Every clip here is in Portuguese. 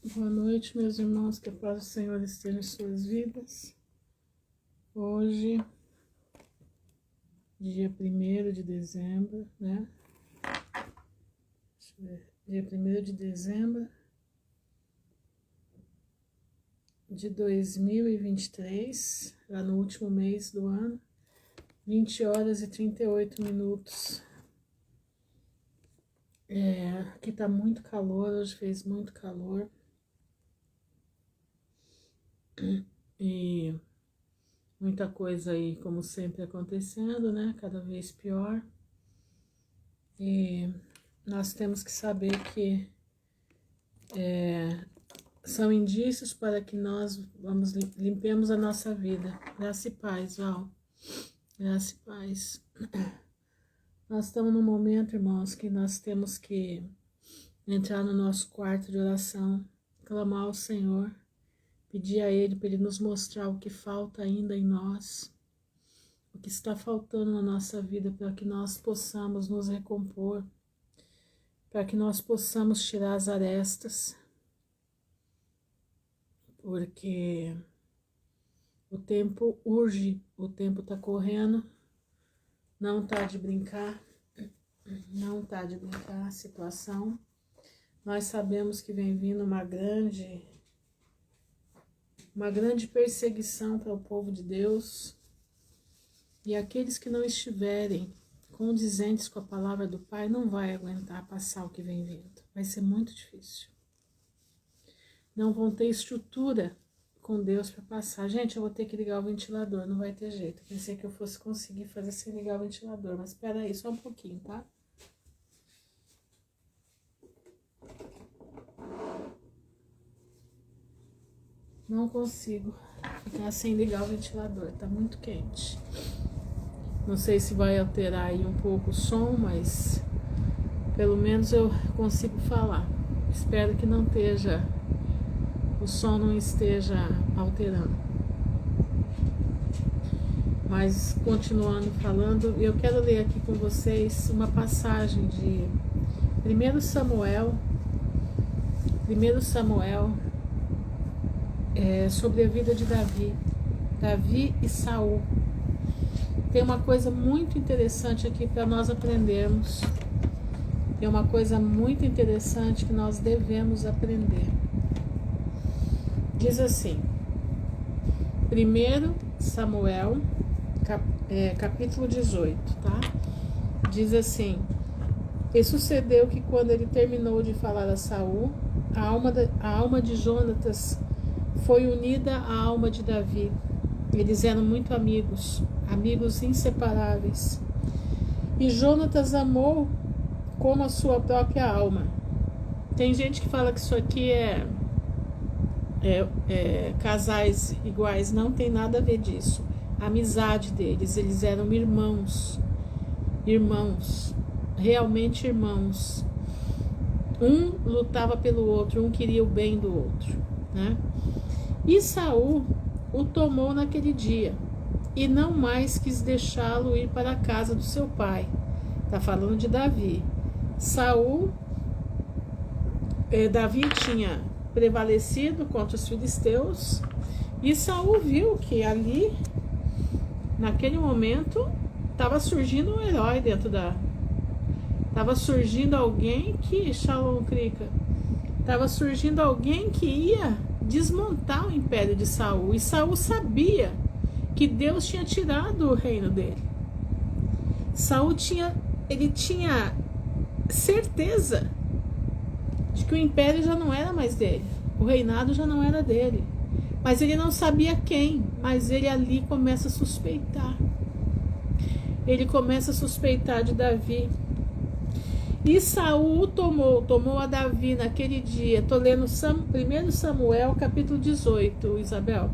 Boa noite, meus irmãos, que a paz do Senhor esteja em suas vidas. Hoje, dia 1º de dezembro, né? Deixa eu ver. Dia 1º de dezembro de 2023, lá no último mês do ano, 20 horas e 38 minutos. Aqui tá muito calor, hoje fez muito calor. E muita coisa aí, como sempre, acontecendo, né? Cada vez pior. E nós temos que saber que são indícios para que nós limpemos a nossa vida. Graça e paz, Val. Graça e paz. Nós estamos num momento, irmãos, que nós temos que entrar no nosso quarto de oração, clamar ao Senhor, pedir a Ele para Ele nos mostrar o que falta ainda em nós, o que está faltando na nossa vida, para que nós possamos nos recompor, para que nós possamos tirar as arestas, porque o tempo urge, o tempo está correndo, não tá de brincar a situação. Nós sabemos que vem vindo uma grande perseguição para o povo de Deus, e aqueles que não estiverem condizentes com a palavra do Pai não vai aguentar passar o que vem vindo, vai ser muito difícil. Não vão ter estrutura com Deus para passar. Gente, eu vou ter que ligar o ventilador, não vai ter jeito. Eu pensei que eu fosse conseguir fazer sem ligar o ventilador, mas espera aí, só um pouquinho, tá? Não consigo ficar sem ligar o ventilador, tá muito quente. Não sei se vai alterar aí um pouco o som, mas pelo menos eu consigo falar. Espero que não esteja, o som não esteja alterando. Mas continuando falando, eu quero ler aqui com vocês uma passagem de 1 Samuel, sobre a vida de Davi e Saul. Tem uma coisa muito interessante aqui para nós aprendermos. Tem uma coisa muito interessante que nós devemos aprender. Diz assim, 1 Samuel, capítulo 18, tá? Diz assim: E sucedeu que quando ele terminou de falar a Saul, a alma de Jonatas foi unida à alma de Davi. Eles eram muito amigos inseparáveis. E Jonatas amou como a sua própria alma. Tem gente que fala que isso aqui é casais iguais, não tem nada a ver disso. A amizade deles, eles eram irmãos, realmente irmãos. Um lutava pelo outro, um queria o bem do outro, né? E Saul o tomou naquele dia e não mais quis deixá-lo ir para a casa do seu pai. Está falando de Davi. Davi tinha prevalecido contra os filisteus, e Saul viu que ali, naquele momento, estava surgindo um herói estava surgindo alguém que, Shalom Krika, estava surgindo alguém que ia desmontar o império de Saul, e Saul sabia que Deus tinha tirado o reino dele. Saul tinha certeza de que o império já não era mais dele, o reinado já não era dele, mas ele não sabia quem. Mas ele ali começa a suspeitar, de Davi. E Saul tomou a Davi naquele dia. Estou lendo 1 Samuel capítulo 18, Isabel.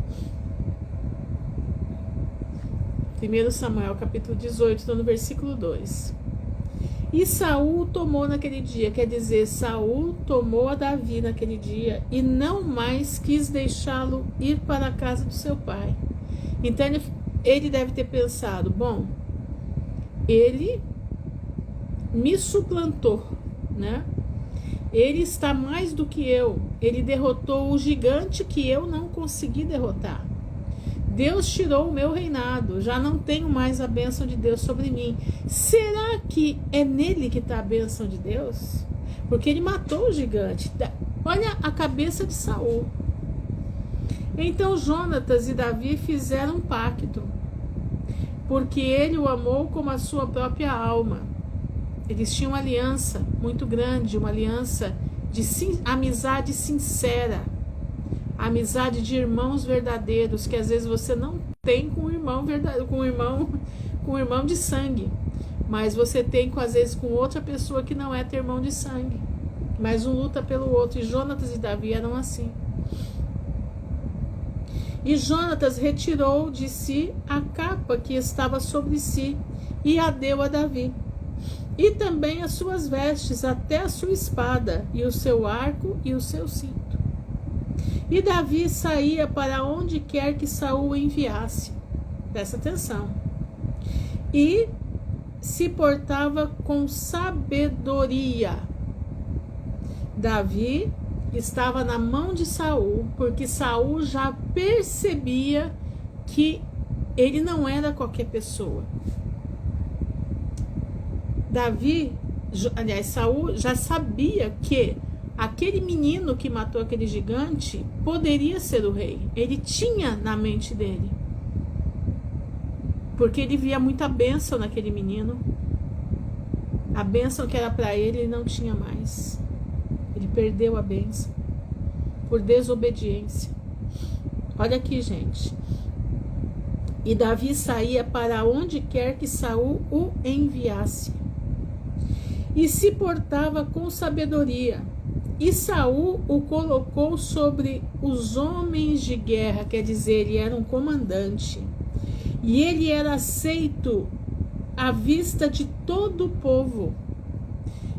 1 Samuel capítulo 18, estou no versículo 2. E Saul tomou naquele dia, quer dizer, Saul tomou a Davi naquele dia e não mais quis deixá-lo ir para a casa do seu pai. Então ele deve ter pensado, bom, ele me suplantou, né? Ele está mais do que eu. Ele derrotou o gigante que eu não consegui derrotar. Deus tirou o meu reinado. Já não tenho mais a bênção de Deus sobre mim. Será que é nele que está a bênção de Deus? Porque ele matou o gigante. Olha a cabeça de Saul. Então Jonatas e Davi fizeram um pacto, porque ele o amou como a sua própria alma. Eles tinham uma aliança muito grande, uma aliança de amizade sincera, amizade de irmãos verdadeiros, que às vezes você não tem com o irmão verdadeiro, com o irmão de sangue, mas você tem às vezes com outra pessoa que não é teu irmão de sangue, mas um luta pelo outro. E Jonatas e Davi eram assim. E Jonatas retirou de si a capa que estava sobre si e a deu a Davi. E também as suas vestes, até a sua espada, e o seu arco e o seu cinto. E Davi saía para onde quer que Saul o enviasse. Presta atenção. E se portava com sabedoria. Davi estava na mão de Saul, porque Saul já percebia que ele não era qualquer pessoa. Saul já sabia que aquele menino que matou aquele gigante poderia ser o rei. Ele tinha na mente dele, porque ele via muita bênção naquele menino. A bênção que era para ele, ele não tinha mais. Ele perdeu a bênção por desobediência. Olha aqui, gente. E Davi saía para onde quer que Saul o enviasse. E se portava com sabedoria. E Saul o colocou sobre os homens de guerra, quer dizer, ele era um comandante. E ele era aceito à vista de todo o povo,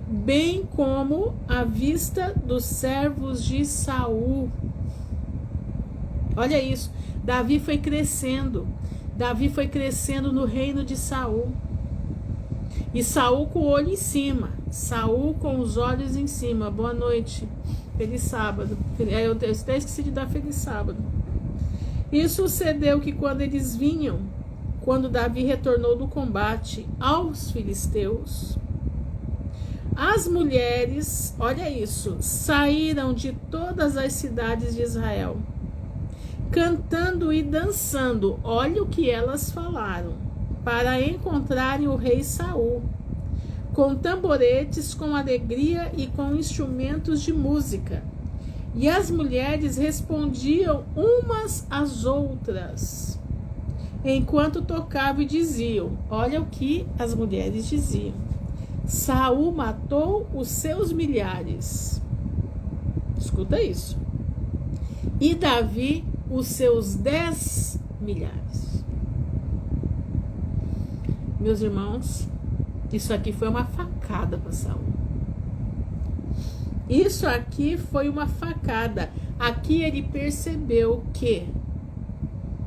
bem como à vista dos servos de Saul. Olha isso. Davi foi crescendo. Davi foi crescendo no reino de Saul. E Saul com o olho em cima. Saul com os olhos em cima. Boa noite. Feliz sábado. Eu até esqueci de dar feliz sábado. E sucedeu que quando Davi retornou do combate aos filisteus, as mulheres, olha isso, saíram de todas as cidades de Israel, cantando e dançando. Olha o que elas falaram, para encontrarem o rei Saul, com tamboretes, com alegria e com instrumentos de música. E as mulheres respondiam umas às outras, enquanto tocavam, e diziam, olha o que as mulheres diziam: Saul matou os seus milhares. Escuta isso. E Davi os seus 10 milhares. Meus irmãos, isso aqui foi uma facada para Saul. Isso aqui foi uma facada. Aqui ele percebeu que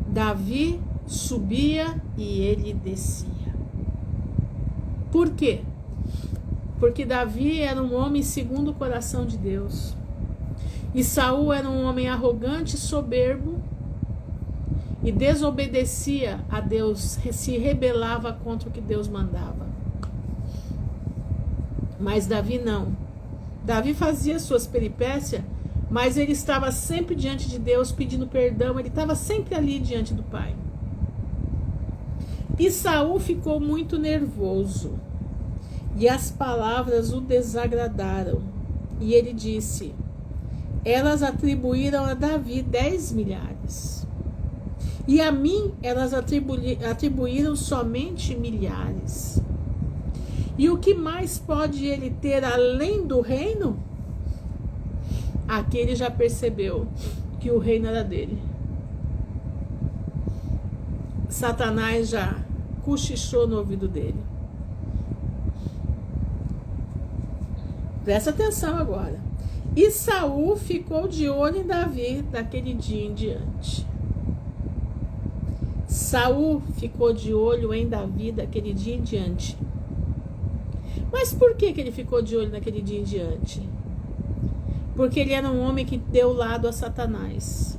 Davi subia e ele descia. Por quê? Porque Davi era um homem segundo o coração de Deus. E Saul era um homem arrogante, soberbo, e desobedecia a Deus, se rebelava contra o que Deus mandava. Mas Davi não. Davi fazia suas peripécias, mas ele estava sempre diante de Deus pedindo perdão, ele estava sempre ali diante do Pai. E Saul ficou muito nervoso, e as palavras o desagradaram. E ele disse: elas atribuíram a Davi 10 milhares. E a mim elas atribuíram somente milhares. E o que mais pode ele ter além do reino? Aqui ele já percebeu que o reino era dele. Satanás já cochichou no ouvido dele. Presta atenção agora. E Saul ficou de olho em Davi daquele dia em diante. Saul ficou de olho em Davi daquele dia em diante. Mas por que ele ficou de olho naquele dia em diante? Porque ele era um homem que deu lado a Satanás.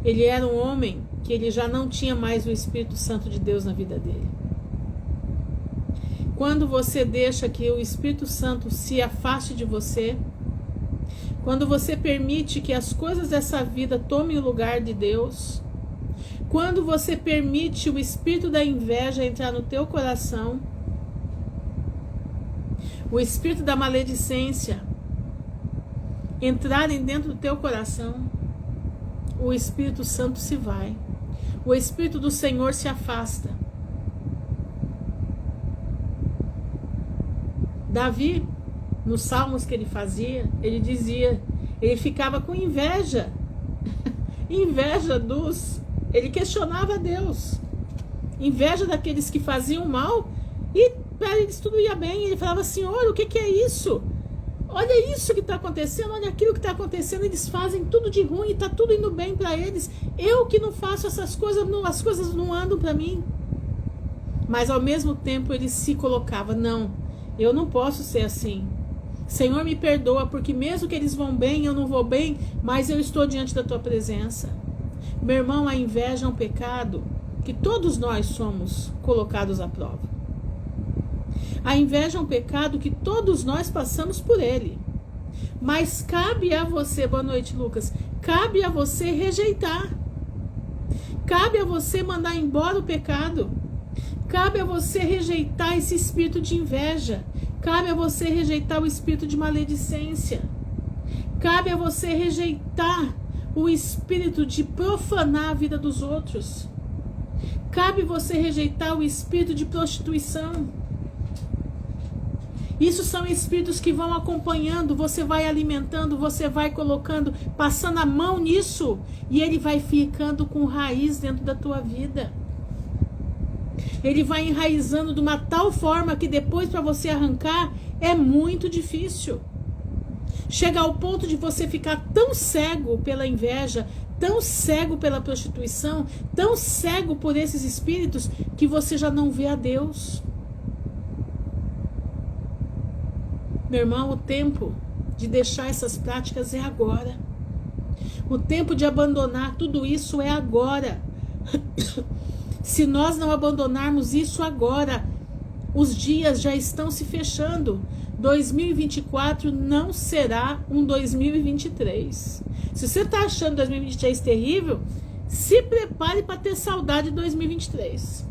Ele era um homem que ele já não tinha mais o Espírito Santo de Deus na vida dele. Quando você deixa que o Espírito Santo se afaste de você, quando você permite que as coisas dessa vida tomem o lugar de Deus, quando você permite o espírito da inveja entrar no teu coração, o espírito da maledicência entrarem dentro do teu coração, o Espírito Santo se vai. O Espírito do Senhor se afasta. Davi, nos salmos que ele fazia, ele dizia, ele ficava com inveja. Inveja dos... Ele questionava Deus. Inveja daqueles que faziam mal e para eles tudo ia bem. Ele falava, Senhor, o que é isso? Olha isso que está acontecendo, olha aquilo que está acontecendo. Eles fazem tudo de ruim e está tudo indo bem para eles. Eu que não faço essas coisas, as coisas não andam para mim. Mas ao mesmo tempo ele se colocava, não, eu não posso ser assim. Senhor, me perdoa, porque mesmo que eles vão bem, eu não vou bem, mas eu estou diante da tua presença. Meu irmão, a inveja é um pecado que todos nós somos colocados à prova. A inveja é um pecado que todos nós passamos por ele. Mas cabe a você, boa noite, Lucas, cabe a você rejeitar. Cabe a você mandar embora o pecado. Cabe a você rejeitar esse espírito de inveja. Cabe a você rejeitar o espírito de maledicência. Cabe a você rejeitar o espírito de profanar a vida dos outros. Cabe você rejeitar o espírito de prostituição. Isso são espíritos que vão acompanhando, você vai alimentando, você vai colocando, passando a mão nisso, e ele vai ficando com raiz dentro da tua vida. Ele vai enraizando de uma tal forma que depois para você arrancar é muito difícil. Chega ao ponto de você ficar tão cego pela inveja, tão cego pela prostituição, tão cego por esses espíritos, que você já não vê a Deus. Meu irmão, o tempo de deixar essas práticas é agora. O tempo de abandonar tudo isso é agora. Se nós não abandonarmos isso agora, os dias já estão se fechando. 2024 não será um 2023. Se você está achando 2023 terrível, se prepare para ter saudade de 2023.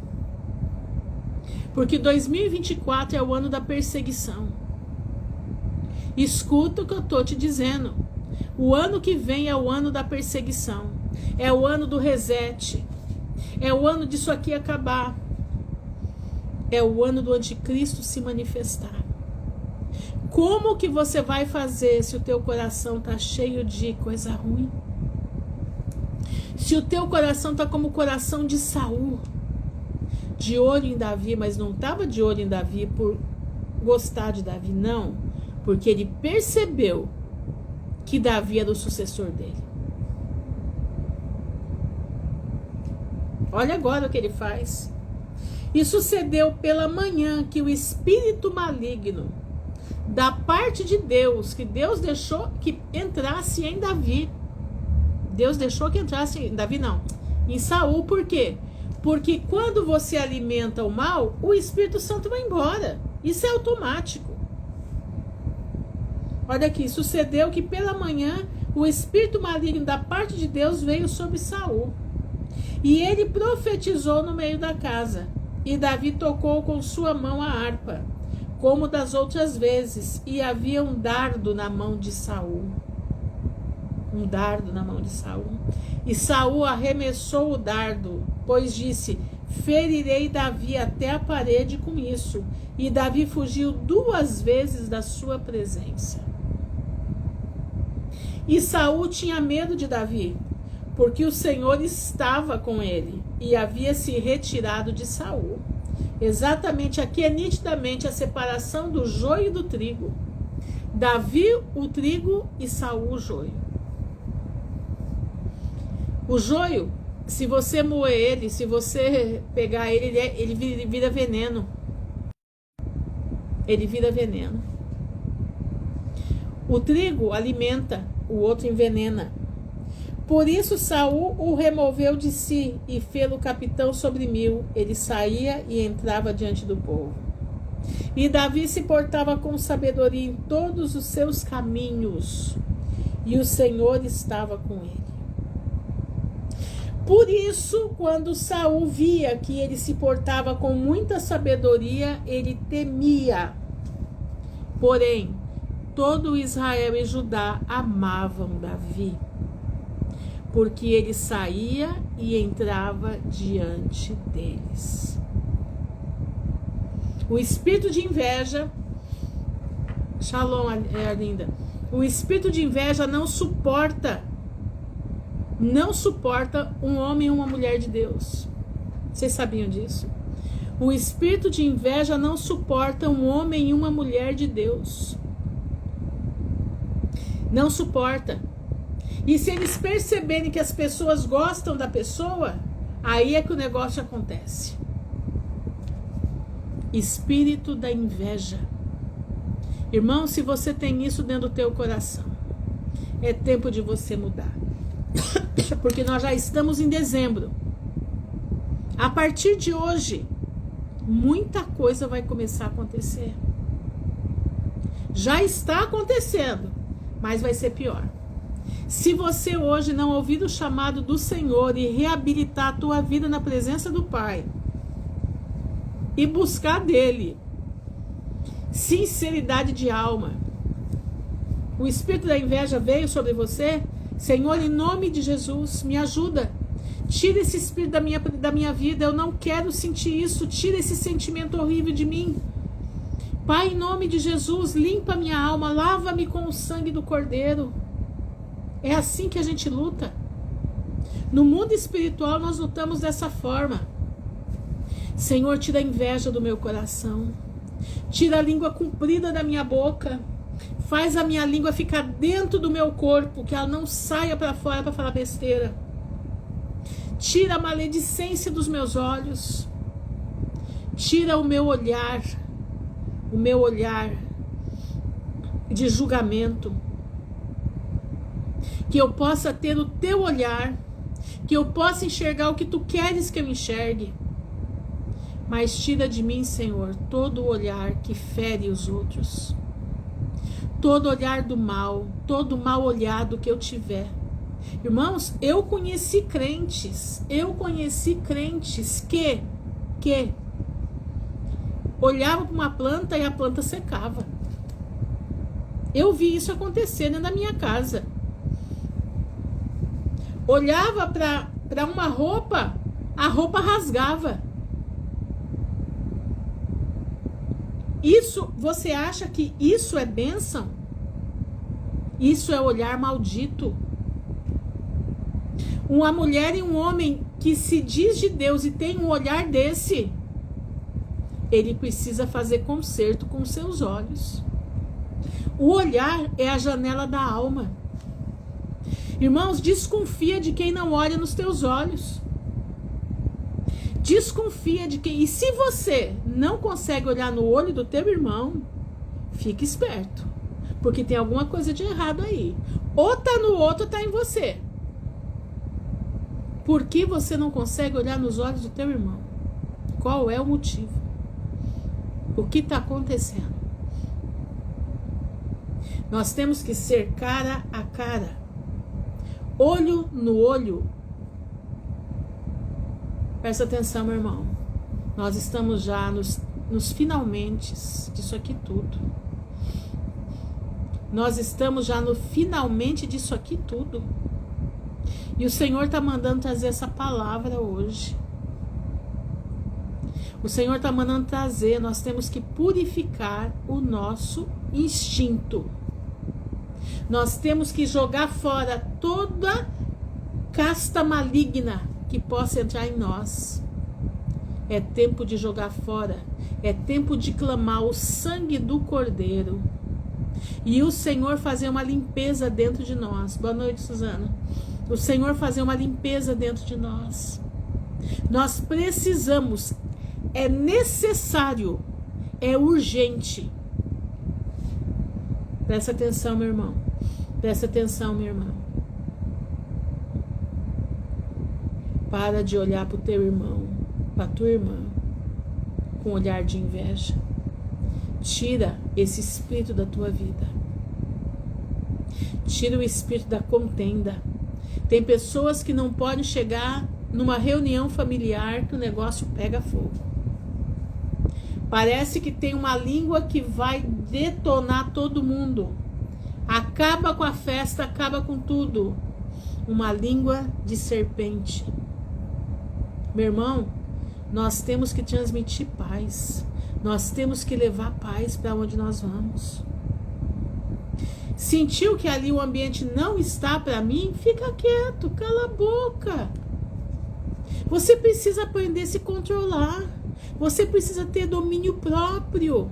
Porque 2024 é o ano da perseguição. Escuta o que eu estou te dizendo. O ano que vem é o ano da perseguição. É o ano do reset. É o ano disso aqui acabar. É o ano do anticristo se manifestar. Como que você vai fazer se o teu coração está cheio de coisa ruim? Se o teu coração está como o coração de Saul, de olho em Davi, mas não estava de olho em Davi por gostar de Davi, não. Porque ele percebeu que Davi era o sucessor dele. Olha agora o que ele faz. E sucedeu pela manhã que o espírito maligno da parte de Deus, que Deus deixou que entrasse em Davi. Deus deixou que entrasse em Davi, não. Em Saul, por quê? Porque quando você alimenta o mal, o Espírito Santo vai embora. Isso é automático. Olha aqui, sucedeu que pela manhã o espírito maligno da parte de Deus veio sobre Saul. E ele profetizou no meio da casa. E Davi tocou com sua mão a harpa, como das outras vezes. E havia um dardo na mão de Saul. Um dardo na mão de Saul. E Saul arremessou o dardo, pois disse: ferirei Davi até a parede com isso. E Davi fugiu 2 vezes da sua presença. E Saul tinha medo de Davi, porque o Senhor estava com ele e havia se retirado de Saul. Exatamente aqui é nitidamente a separação do joio e do trigo. Davi o trigo e Saul o joio. O joio, se você moer ele, se você pegar ele, ele vira veneno. Ele vira veneno. O trigo alimenta, o outro envenena. Por isso Saul o removeu de si e fê-lo capitão sobre 1000. Ele saía e entrava diante do povo. E Davi se portava com sabedoria em todos os seus caminhos, e o Senhor estava com ele. Por isso, quando Saul via que ele se portava com muita sabedoria, ele temia. Porém, todo Israel e Judá amavam Davi, porque ele saía e entrava diante deles. O espírito de inveja, Shalom, Arlinda, o espírito de inveja não suporta um homem e uma mulher de Deus. Vocês sabiam disso? O espírito de inveja não suporta um homem e uma mulher de Deus. Não suporta. E se eles perceberem que as pessoas gostam da pessoa, aí é que o negócio acontece. Espírito da inveja. Irmão, se você tem isso dentro do teu coração, é tempo de você mudar. Porque nós já estamos em dezembro. A partir de hoje, muita coisa vai começar a acontecer. Já está acontecendo, mas vai ser pior. Se você hoje não ouvir o chamado do Senhor e reabilitar a tua vida na presença do Pai e buscar dele sinceridade de alma, o espírito da inveja veio sobre você, Senhor, em nome de Jesus, me ajuda. Tira esse espírito da minha vida, eu não quero sentir isso, tira esse sentimento horrível de mim. Pai, em nome de Jesus, limpa minha alma, lava-me com o sangue do Cordeiro. É assim que a gente luta. No mundo espiritual nós lutamos dessa forma. Senhor, tira a inveja do meu coração. Tira a língua comprida da minha boca. Faz a minha língua ficar dentro do meu corpo, que ela não saia para fora para falar besteira. Tira a maledicência dos meus olhos. Tira o meu olhar de julgamento. Que eu possa ter o teu olhar, que eu possa enxergar o que tu queres que eu enxergue. Mas tira de mim, Senhor, todo o olhar que fere os outros. Todo olhar do mal, todo mal olhado que eu tiver. Irmãos, eu conheci crentes que olhavam para uma planta e a planta secava. Eu vi isso acontecer dentro da minha casa. Olhava para uma roupa, a roupa rasgava. Isso, você acha que isso é bênção? Isso é olhar maldito. Uma mulher e um homem que se diz de Deus e tem um olhar desse, ele precisa fazer conserto com seus olhos. O olhar é a janela da alma. Irmãos, desconfia de quem não olha nos teus olhos. Desconfia de quem... E se você não consegue olhar no olho do teu irmão, fique esperto. Porque tem alguma coisa de errado aí. Ou tá no outro ou tá em você. Por que você não consegue olhar nos olhos do teu irmão? Qual é o motivo? O que está acontecendo? Nós temos que ser cara a cara. Olho no olho. Presta atenção, meu irmão. Nós estamos já nos finalmente disso aqui tudo. Nós estamos já no finalmente disso aqui tudo. E o Senhor está mandando trazer essa palavra hoje. O Senhor está mandando trazer. Nós temos que purificar o nosso instinto. Nós temos que jogar fora toda casta maligna que possa entrar em nós. É tempo de jogar fora. É tempo de clamar o sangue do Cordeiro. E o Senhor fazer uma limpeza dentro de nós. Boa noite, Suzana. O Senhor fazer uma limpeza dentro de nós. Nós precisamos, é necessário, é urgente. Presta atenção, meu irmão. Presta atenção, minha irmã. Para de olhar para o teu irmão, para a tua irmã, com olhar de inveja. Tira esse espírito da tua vida. Tira o espírito da contenda. Tem pessoas que não podem chegar numa reunião familiar que o negócio pega fogo. Parece que tem uma língua que vai detonar todo mundo. Acaba com a festa, acaba com tudo. Uma língua de serpente. Meu irmão, nós temos que transmitir paz. Nós temos que levar paz para onde nós vamos. Sentiu que ali o ambiente não está para mim? Fica quieto, cala a boca. Você precisa aprender a se controlar. Você precisa ter domínio próprio.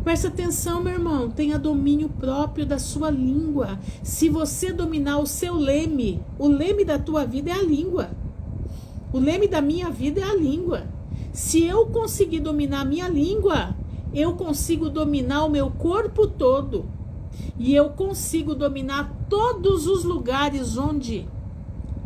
Presta atenção, meu irmão. Tenha domínio próprio da sua língua. Se você dominar o seu leme, o leme da tua vida é a língua. O leme da minha vida é a língua. Se eu conseguir dominar a minha língua, eu consigo dominar o meu corpo todo. E eu consigo dominar todos os lugares onde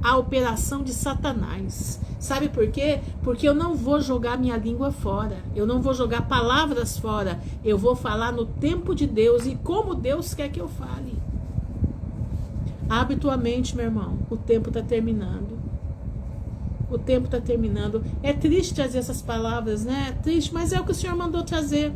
há operação de Satanás. Sabe por quê? Porque eu não vou jogar minha língua fora. Eu não vou jogar palavras fora. Eu vou falar no tempo de Deus e como Deus quer que eu fale. Abre tua mente, meu irmão. O tempo está terminando. O tempo está terminando. É triste trazer essas palavras, né? É triste, mas é o que o Senhor mandou trazer.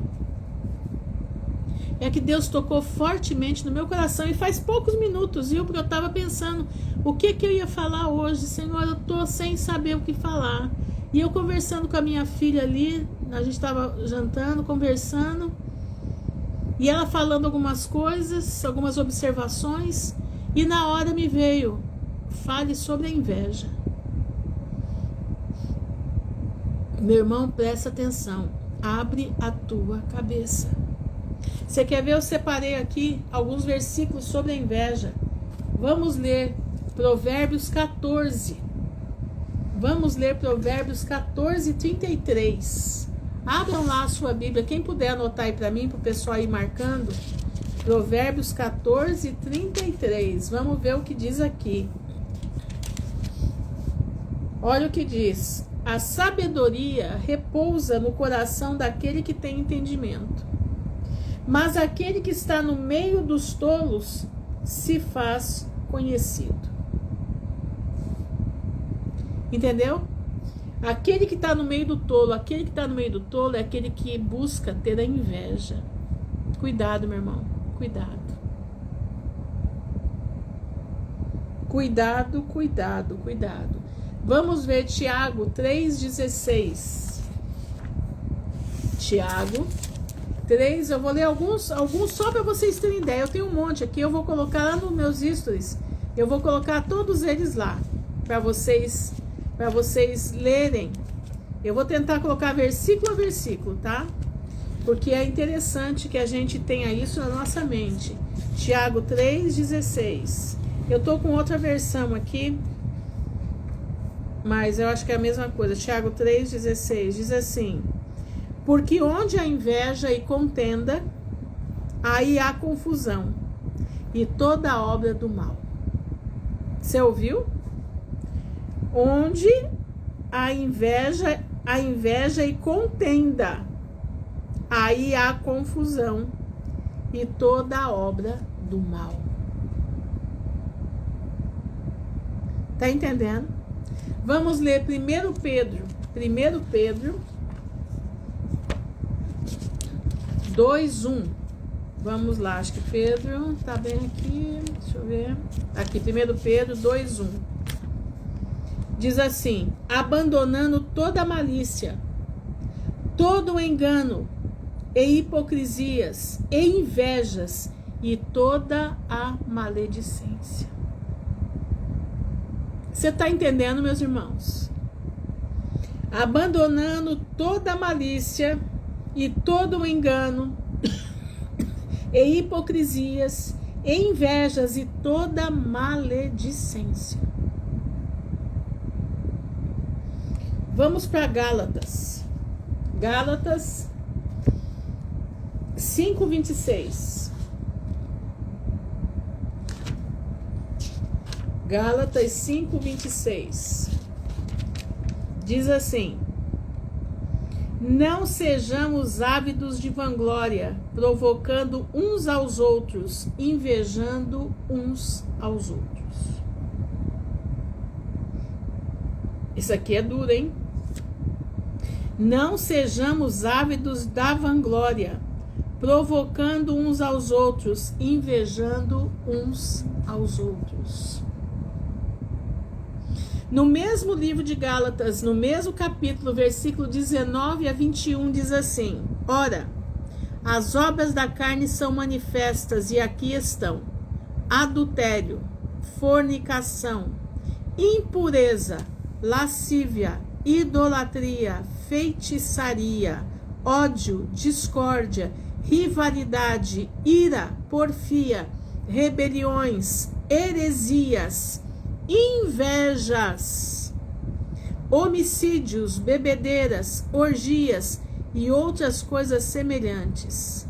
É que Deus tocou fortemente no meu coração. E faz poucos minutos, viu? Porque eu estava pensando, o que eu ia falar hoje? Senhor, eu estou sem saber o que falar. E eu conversando com a minha filha ali, a gente estava jantando, conversando. E ela falando algumas coisas, algumas observações. E na hora me veio, fale sobre a inveja. Meu irmão, presta atenção. Abre a tua cabeça. Você quer ver? Eu separei aqui alguns versículos sobre a inveja. Vamos ler Provérbios 14. Vamos ler Provérbios 14, 33. Abram lá a sua Bíblia. Quem puder anotar aí para mim, para o pessoal ir marcando. Provérbios 14, 33. Vamos ver o que diz aqui. Olha o que diz. A sabedoria repousa no coração daquele que tem entendimento. Mas aquele que está no meio dos tolos se faz conhecido. Entendeu? Aquele que está no meio do tolo, aquele que está no meio do tolo é aquele que busca ter a inveja. Cuidado, meu irmão, cuidado. Cuidado, cuidado, cuidado. Vamos ver Tiago 3,16. Tiago 3, eu vou ler alguns só para vocês terem ideia. Eu tenho um monte aqui, eu vou colocar lá nos meus stories. Eu vou colocar todos eles lá para vocês lerem. Eu vou tentar colocar versículo a versículo, tá? Porque é interessante que a gente tenha isso na nossa mente. Tiago 3,16. Eu tô com outra versão aqui, mas eu acho que é a mesma coisa. Tiago 3,16 diz assim: porque onde há inveja e contenda, aí há confusão e toda obra do mal. Você ouviu? Onde há inveja e contenda, aí há confusão e toda obra do mal. Tá entendendo? Vamos ler 1 Pedro 2:1. Vamos lá, acho que Pedro tá bem aqui, deixa eu ver. Aqui, 1 Pedro 2:1. Diz assim: abandonando toda malícia, todo engano, e hipocrisias, e invejas, e toda a maledicência. Você está entendendo, meus irmãos? Abandonando toda malícia e todo o engano, e hipocrisias, e invejas, e toda maledicência. Vamos para Gálatas. Gálatas 5:26. Gálatas 5:26. Diz assim: não sejamos ávidos de vanglória, provocando uns aos outros, invejando uns aos outros. Isso aqui é duro, hein? Não sejamos ávidos da vanglória, provocando uns aos outros, invejando uns aos outros. No mesmo livro de Gálatas, no mesmo capítulo, versículo 19 a 21, diz assim: ora, as obras da carne são manifestas, e aqui estão: adultério, fornicação, impureza, lascívia, idolatria, feitiçaria, ódio, discórdia, rivalidade, ira, porfia, rebeliões, heresias, invejas, homicídios, bebedeiras, orgias e outras coisas semelhantes.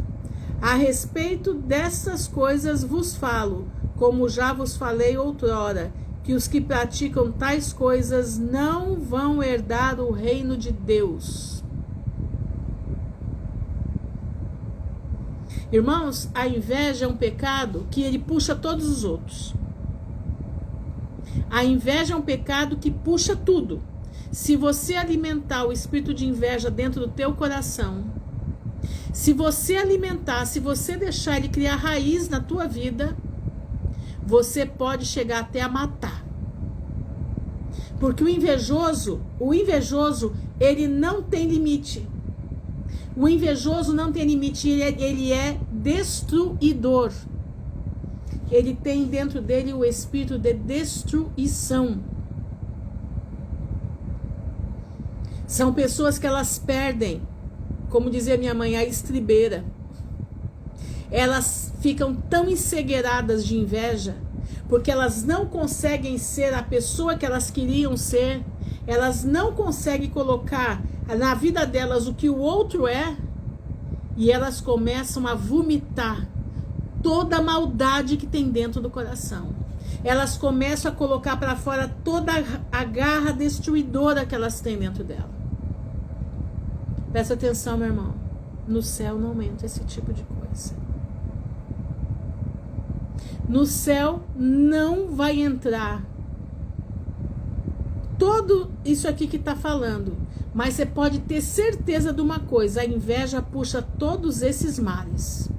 A respeito dessas coisas vos falo, como já vos falei outrora, que os que praticam tais coisas não vão herdar o reino de Deus. Irmãos, a inveja é um pecado que ele puxa todos os outros. A inveja é um pecado que puxa tudo. Se você alimentar o espírito de inveja dentro do teu coração, se você alimentar, se você deixar ele criar raiz na tua vida, você pode chegar até a matar. Porque o invejoso, ele não tem limite. O invejoso não tem limite, ele é destruidor. Ele tem dentro dele o espírito de destruição. São pessoas que elas perdem, como dizia minha mãe, a estribeira. Elas ficam tão encegueiradas de inveja, porque elas não conseguem ser a pessoa que elas queriam ser. Elas não conseguem colocar na vida delas o que o outro é, e elas começam a vomitar toda a maldade que tem dentro do coração. Elas começam a colocar para fora toda a garra destruidora que elas têm dentro dela. Presta atenção, meu irmão. No céu não aumenta esse tipo de coisa. No céu não vai entrar tudo isso aqui que está falando. Mas você pode ter certeza de uma coisa: a inveja puxa todos esses males.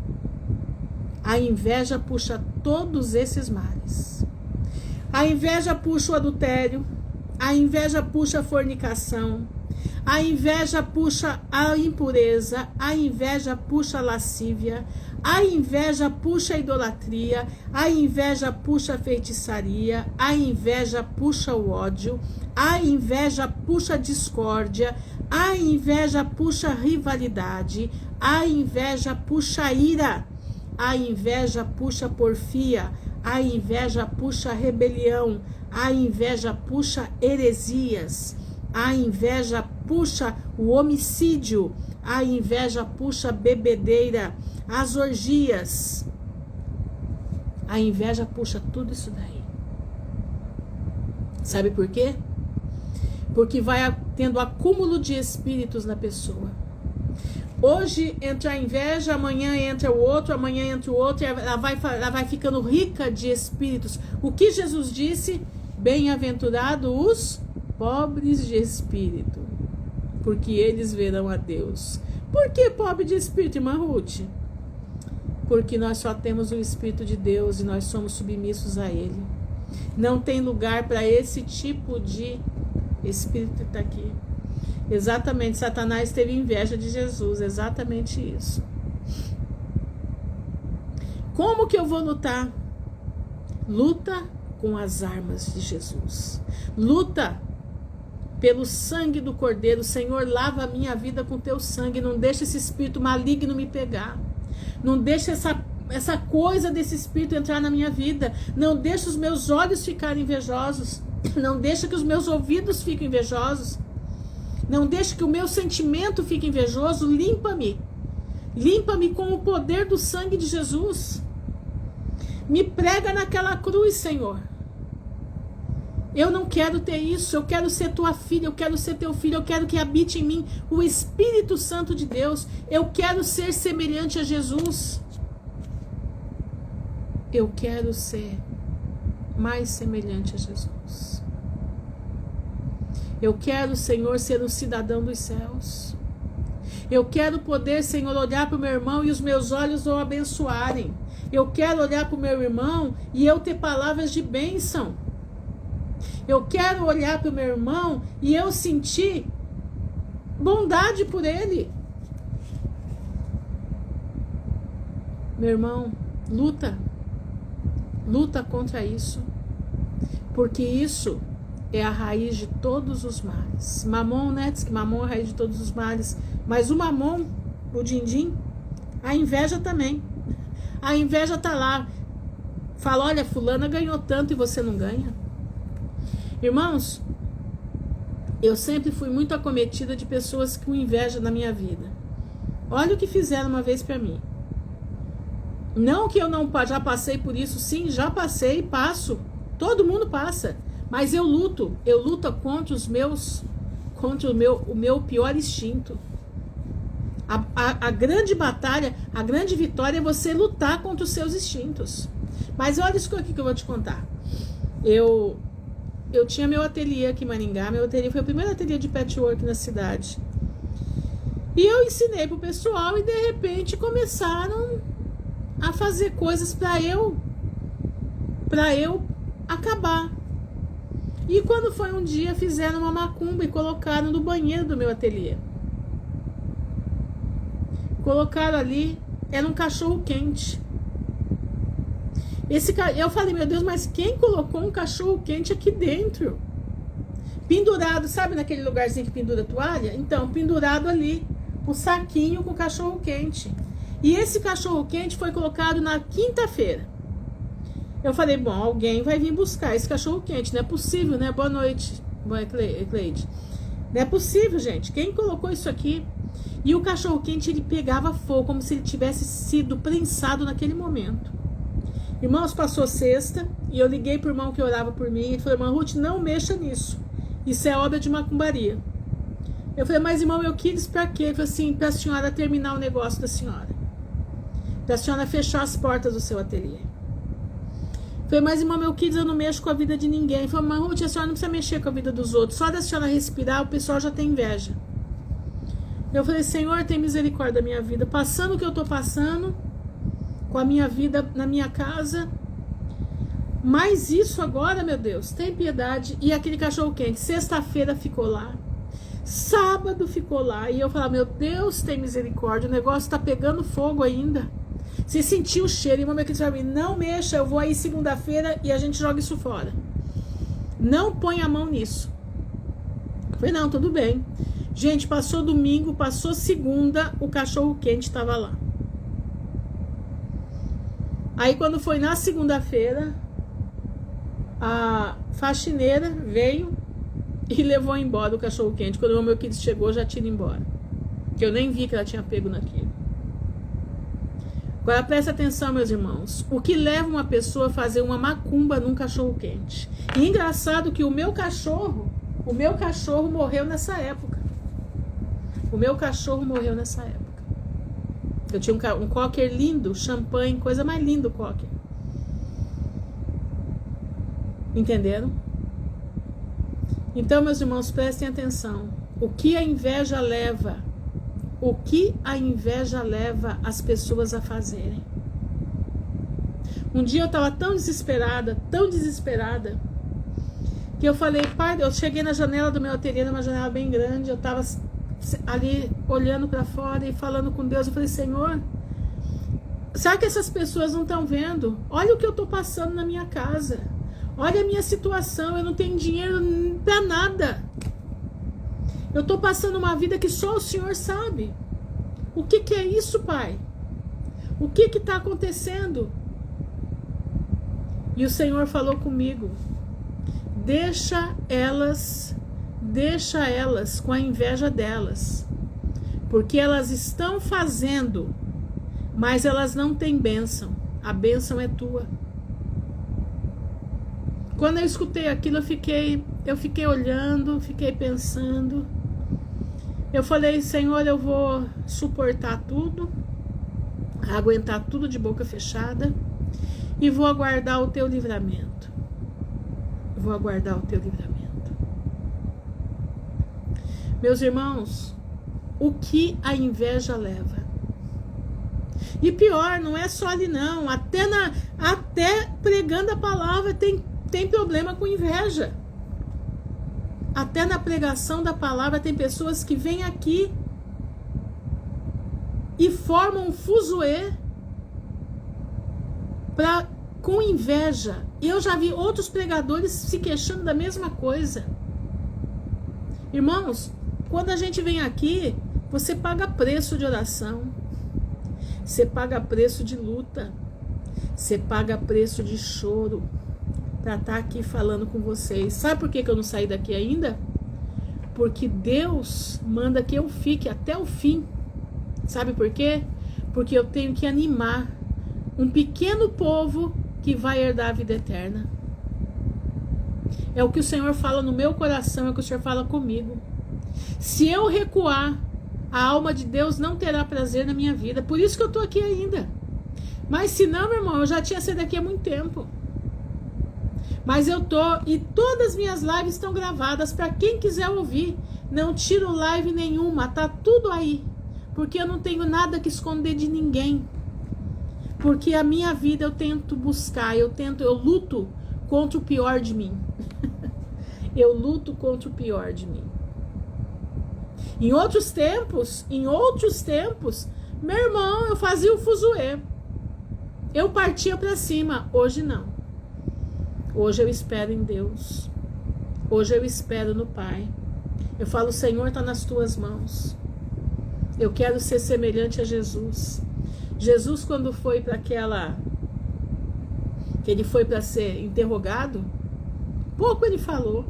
A inveja puxa todos esses males. A inveja puxa o adultério. A inveja puxa a fornicação. A inveja puxa a impureza. A inveja puxa a lascívia. A inveja puxa a idolatria. A inveja puxa a feitiçaria. A inveja puxa o ódio. A inveja puxa a discórdia. A inveja puxa a rivalidade. A inveja puxa a ira. A inveja puxa a porfia. A inveja puxa a rebelião. A inveja puxa heresias. A inveja puxa o homicídio. A inveja puxa a bebedeira, as orgias. A inveja puxa tudo isso daí. Sabe por quê? Porque vai tendo acúmulo de espíritos na pessoa. Hoje entra a inveja, amanhã entra o outro, amanhã entra o outro, e ela vai ficando rica de espíritos. O que Jesus disse? Bem-aventurados os pobres de espírito, porque eles verão a Deus. Por que pobre de espírito, irmã Ruth? Porque nós só temos o Espírito de Deus e nós somos submissos a Ele. Não tem lugar para esse tipo de espírito que está aqui. Exatamente, Satanás teve inveja de Jesus, exatamente isso. Como que eu vou lutar? Luta com as armas de Jesus. Luta pelo sangue do Cordeiro. Senhor, lava a minha vida com teu sangue. Não deixa esse espírito maligno me pegar. Não deixa essa coisa desse espírito entrar na minha vida. Não deixa os meus olhos ficarem invejosos. Não deixa que os meus ouvidos fiquem invejosos. Não deixa que o meu sentimento fique invejoso. Limpa-me. Limpa-me com o poder do sangue de Jesus. Me prega naquela cruz, Senhor. Eu não quero ter isso, eu quero ser tua filha, eu quero ser teu filho, eu quero que habite em mim o Espírito Santo de Deus. Eu quero ser semelhante a Jesus. Eu quero ser mais semelhante a Jesus. Eu quero, Senhor, ser um cidadão dos céus. Eu quero poder, Senhor, olhar para o meu irmão e os meus olhos o abençoarem. Eu quero olhar para o meu irmão e eu ter palavras de bênção. Eu quero olhar para o meu irmão e eu sentir bondade por ele. Meu irmão, luta. Luta contra isso. Porque isso é a raiz de todos os males. Mamon, né? Diz que mamon é a raiz de todos os males. Mas o mamon, o din-din, a inveja também. A inveja tá lá. Fala, olha, fulana ganhou tanto e você não ganha. Irmãos, eu sempre fui muito acometida de pessoas com inveja na minha vida. Olha o que fizeram uma vez pra mim. Não que eu não já passei por isso, sim, já passei, passo. Todo mundo passa. Mas eu luto contra o meu pior instinto. A grande batalha, a grande vitória é você lutar contra os seus instintos. Mas olha isso aqui que eu vou te contar. Eu tinha meu ateliê aqui em Maringá. Meu ateliê foi o primeiro ateliê de patchwork na cidade. E eu ensinei pro pessoal e de repente começaram a fazer coisas para eu acabar. E quando foi um dia, fizeram uma macumba e colocaram no banheiro do meu ateliê. Colocaram ali, era um cachorro quente. Eu falei, meu Deus, mas quem colocou um cachorro quente aqui dentro? Pendurado, sabe naquele lugarzinho que pendura toalha? Então, pendurado ali, o saquinho com o cachorro quente. E esse cachorro quente foi colocado na quinta-feira. Eu falei, bom, alguém vai vir buscar esse cachorro quente. Não é possível, né? Boa noite, Cleide. Não é possível, gente. Quem colocou isso aqui? E o cachorro quente, ele pegava fogo, como se ele tivesse sido prensado naquele momento. Irmãos, passou sexta e eu liguei pro irmão que orava por mim. Ele falou, irmã Ruth, não mexa nisso. Isso é obra de macumbaria. Eu falei, mas irmão, eu quis pra quê? Ele falou assim, pra senhora terminar o negócio da senhora. Pra senhora fechar as portas do seu ateliê. Eu falei, mas irmão, eu quis, eu não mexo com a vida de ninguém. Ele falou, mas Ruth, a senhora não precisa mexer com a vida dos outros. Só da senhora respirar, o pessoal já tem inveja. Eu falei, Senhor, tem misericórdia da minha vida. Passando o que eu tô passando, com a minha vida na minha casa. Mas isso agora, meu Deus, tem piedade. E aquele cachorro quente, sexta-feira ficou lá. Sábado ficou lá. E eu falava, meu Deus, tem misericórdia. O negócio tá pegando fogo ainda. Você sentiu o cheiro. E uma vez que você vai não mexa, eu vou aí segunda-feira e a gente joga isso fora. Não põe a mão nisso. Eu falei, não, tudo bem. Gente, passou domingo, passou segunda, o cachorro quente estava lá. Aí quando foi na segunda-feira, a faxineira veio e levou embora o cachorro quente. Quando o meu querido chegou, já tinha ido embora. Que eu nem vi que ela tinha pego naquilo. Agora presta atenção, meus irmãos. O que leva uma pessoa a fazer uma macumba num cachorro quente? E engraçado que o meu cachorro morreu nessa época. O meu cachorro morreu nessa época. Eu tinha um cocker lindo, champanhe, coisa mais linda o cocker. Entenderam? Então, meus irmãos, prestem atenção. O que a inveja leva as pessoas a fazerem? Um dia eu estava tão desesperada, que eu falei, pai, eu cheguei na janela do meu ateliê, numa janela bem grande, eu estava ali olhando para fora e falando com Deus. Eu falei, Senhor, será que essas pessoas não estão vendo? Olha o que eu estou passando na minha casa. Olha a minha situação, eu não tenho dinheiro para nada. Eu estou passando uma vida que só o Senhor sabe. O que é isso, Pai? O que está acontecendo? E o Senhor falou comigo, deixa elas com a inveja delas, porque elas estão fazendo mas elas não têm bênção. A bênção é tua. Quando eu escutei aquilo, eu fiquei olhando, fiquei pensando. Eu falei, Senhor, eu vou suportar tudo, aguentar tudo de boca fechada e vou aguardar o teu livramento. Vou aguardar o teu livramento. Meus irmãos, o que a inveja leva? E pior, não é só ali não, até pregando a palavra tem problema com inveja. Até na pregação da palavra tem pessoas que vêm aqui e formam um fuzuê com inveja. E eu já vi outros pregadores se queixando da mesma coisa. Irmãos, quando a gente vem aqui, você paga preço de oração, você paga preço de luta, você paga preço de choro para estar aqui falando com vocês. Sabe por que eu não saí daqui ainda? Porque Deus manda que eu fique até o fim. Sabe por quê? Porque eu tenho que animar um pequeno povo que vai herdar a vida eterna. É o que o Senhor fala no meu coração, é o que o Senhor fala comigo. Se eu recuar, a alma de Deus não terá prazer na minha vida. Por isso que eu estou aqui ainda. Mas se não, meu irmão, eu já tinha saído daqui há muito tempo. Mas eu tô, e todas as minhas lives estão gravadas para quem quiser ouvir. Não tiro live nenhuma, tá tudo aí. Porque eu não tenho nada que esconder de ninguém. Porque a minha vida eu tento buscar, eu luto contra o pior de mim. Eu luto contra o pior de mim. Em outros tempos, meu irmão, eu fazia o fuzuê. Eu partia para cima, hoje não. Hoje eu espero em Deus. Hoje eu espero no Pai. Eu falo, Senhor, está nas tuas mãos. Eu quero ser semelhante a Jesus. Jesus, quando foi para que ele foi para ser interrogado, pouco ele falou.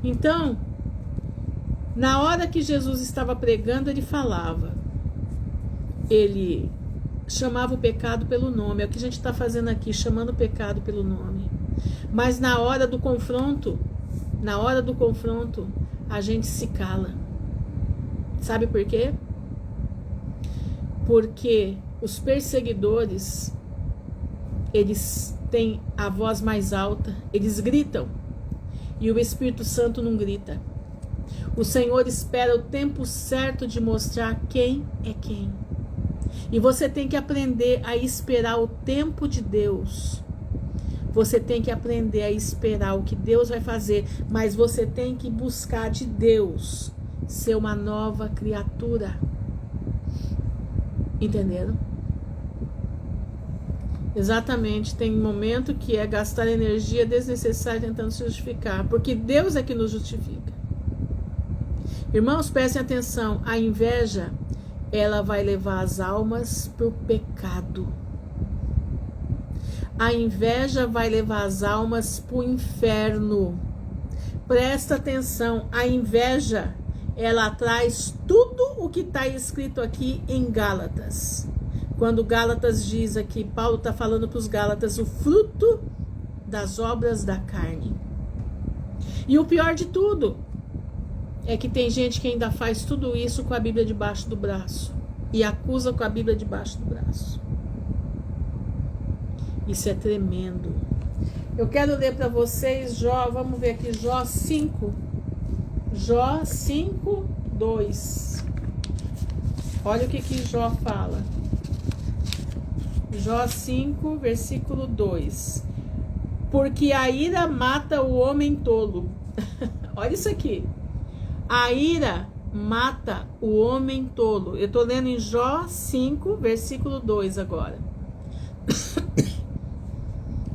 Então, na hora que Jesus estava pregando, ele falava. Ele chamava o pecado pelo nome. É o que a gente está fazendo aqui, chamando o pecado pelo nome. Mas na hora do confronto, a gente se cala. Sabe por quê? Porque os perseguidores, eles têm a voz mais alta, eles gritam, e o Espírito Santo não grita. O Senhor espera o tempo certo de mostrar quem é quem. E você tem que aprender a esperar o tempo de Deus. Você tem que aprender a esperar o que Deus vai fazer, mas você tem que buscar de Deus ser uma nova criatura. Entenderam? Exatamente, tem momento que é gastar energia desnecessária tentando se justificar, porque Deus é que nos justifica. Irmãos, prestem atenção, a inveja, ela vai levar as almas para o pecado. A inveja vai levar as almas para o inferno. Presta atenção, a inveja, ela traz tudo o que está escrito aqui em Gálatas. Quando Gálatas diz aqui, Paulo está falando para os Gálatas, o fruto das obras da carne. E o pior de tudo é que tem gente que ainda faz tudo isso com a Bíblia debaixo do braço. E acusa com a Bíblia debaixo do braço. Isso é tremendo. Eu quero ler para vocês Jó, vamos ver aqui, Jó 5. Jó 5, 2. Olha o que Jó fala. Jó 5, versículo 2. Porque a ira mata o homem tolo. Olha isso aqui. A ira mata o homem tolo. Eu estou lendo em Jó 5, versículo 2 agora.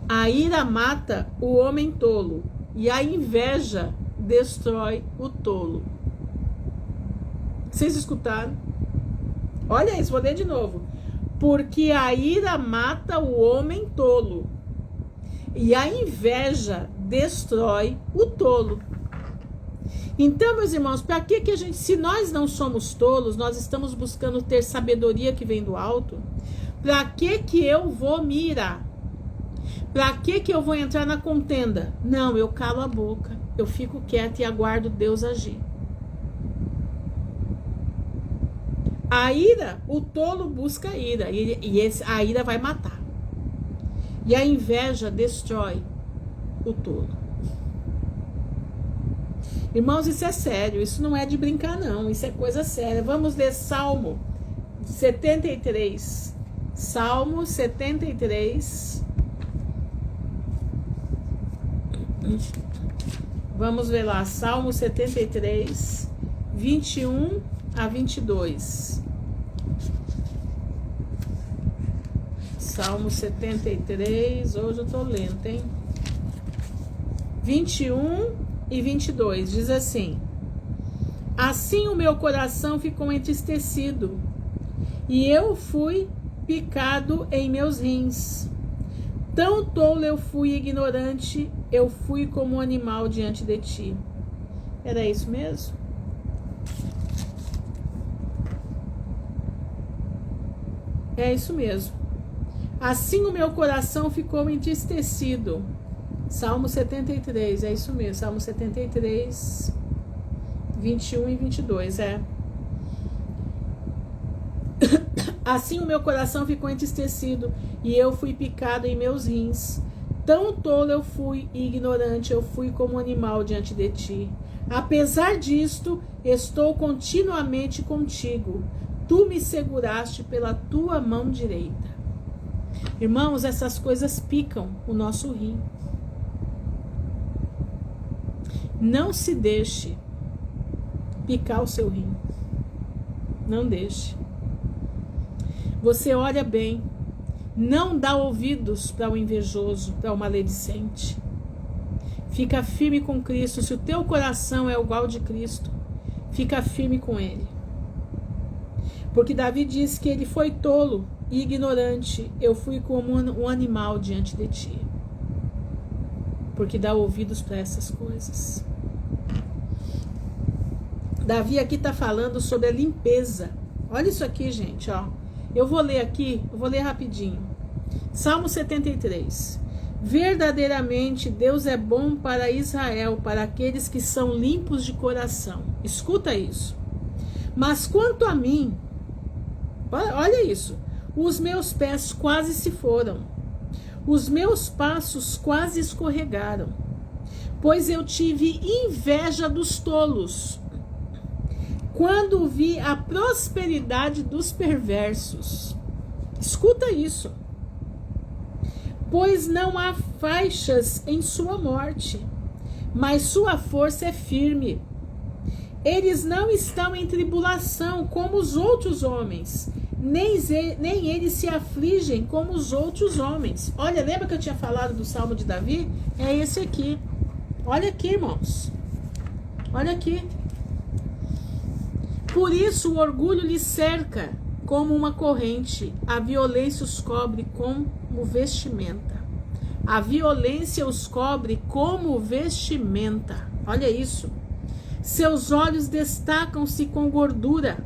A ira mata o homem tolo e a inveja destrói o tolo. Vocês escutaram? Olha isso, vou ler de novo. Porque a ira mata o homem tolo e a inveja destrói o tolo. Então, meus irmãos, para que a gente, se nós não somos tolos, nós estamos buscando ter sabedoria que vem do alto, para que eu vou me irar? Para que eu vou entrar na contenda? Não, eu calo a boca, eu fico quieta e aguardo Deus agir. A ira, o tolo busca a ira, a ira vai matar. E a inveja destrói o tolo. Irmãos, isso é sério, isso não é de brincar não, isso é coisa séria. Vamos ler Salmo 73. Salmo 73. Vamos ver lá, Salmo 73, 21 a 22. Salmo 73, hoje eu tô lento, hein? 21 e 22, diz assim: assim o meu coração ficou entristecido, e eu fui picado em meus rins. Tão tolo eu fui, ignorante, eu fui como um animal diante de ti. Era isso mesmo? É isso mesmo. Assim o meu coração ficou entristecido. Salmo 73, é isso mesmo. Salmo 73, 21 e 22, Assim o meu coração ficou entristecido, e eu fui picado em meus rins. Tão tolo eu fui, e ignorante, eu fui como um animal diante de ti. Apesar disto, estou continuamente contigo. Tu me seguraste pela tua mão direita. Irmãos, essas coisas picam o nosso rim. Não se deixe picar o seu rim. Não deixe. Você olha bem. Não dá ouvidos para o invejoso, para o maledicente. Fica firme com Cristo. Se o teu coração é igual de Cristo, fica firme com Ele. Porque Davi diz que ele foi tolo e ignorante. Eu fui como um animal diante de ti. Porque dá ouvidos para essas coisas. Davi aqui está falando sobre a limpeza. Olha isso aqui, gente, ó. Eu vou ler aqui, eu vou ler rapidinho. Salmo 73. Verdadeiramente Deus é bom para Israel, para aqueles que são limpos de coração. Escuta isso. Mas quanto a mim, olha isso, os meus pés quase se foram, os meus passos quase escorregaram, pois eu tive inveja dos tolos, quando vi a prosperidade dos perversos. Escuta isso. Pois não há faixas em sua morte, mas sua força é firme. Eles não estão em tribulação como os outros homens, nem eles se afligem como os outros homens. Olha, lembra que eu tinha falado do Salmo de Davi? É esse aqui. Olha aqui, irmãos. Olha aqui. Por isso o orgulho lhe cerca como uma corrente, a violência os cobre como vestimenta. A violência os cobre como vestimenta. Olha isso. Seus olhos destacam-se com gordura.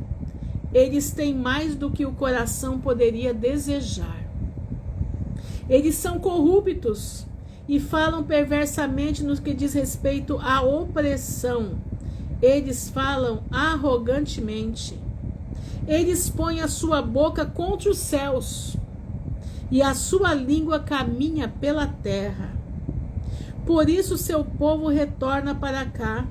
Eles têm mais do que o coração poderia desejar. Eles são corruptos e falam perversamente no que diz respeito à opressão. Eles falam arrogantemente. Eles põem a sua boca contra os céus, e a sua língua caminha pela terra. Por isso seu povo retorna para cá,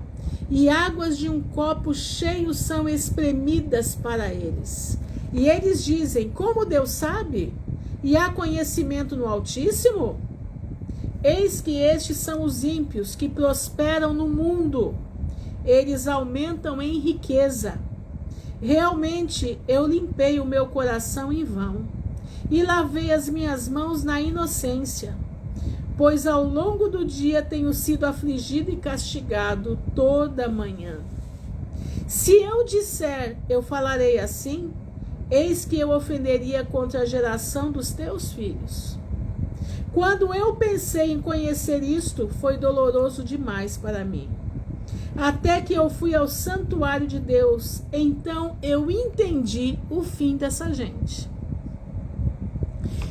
e águas de um copo cheio são espremidas para eles. E eles dizem: como Deus sabe? E há conhecimento no Altíssimo? Eis que estes são os ímpios que prosperam no mundo. Eles aumentam em riqueza. Realmente eu limpei o meu coração em vão e lavei as minhas mãos na inocência, pois ao longo do dia tenho sido afligido e castigado toda manhã. Se eu disser, eu falarei assim, eis que eu ofenderia contra a geração dos teus filhos. Quando eu pensei em conhecer isto, foi doloroso demais para mim. até que eu fui ao santuário de Deus. Então eu entendi o fim dessa gente.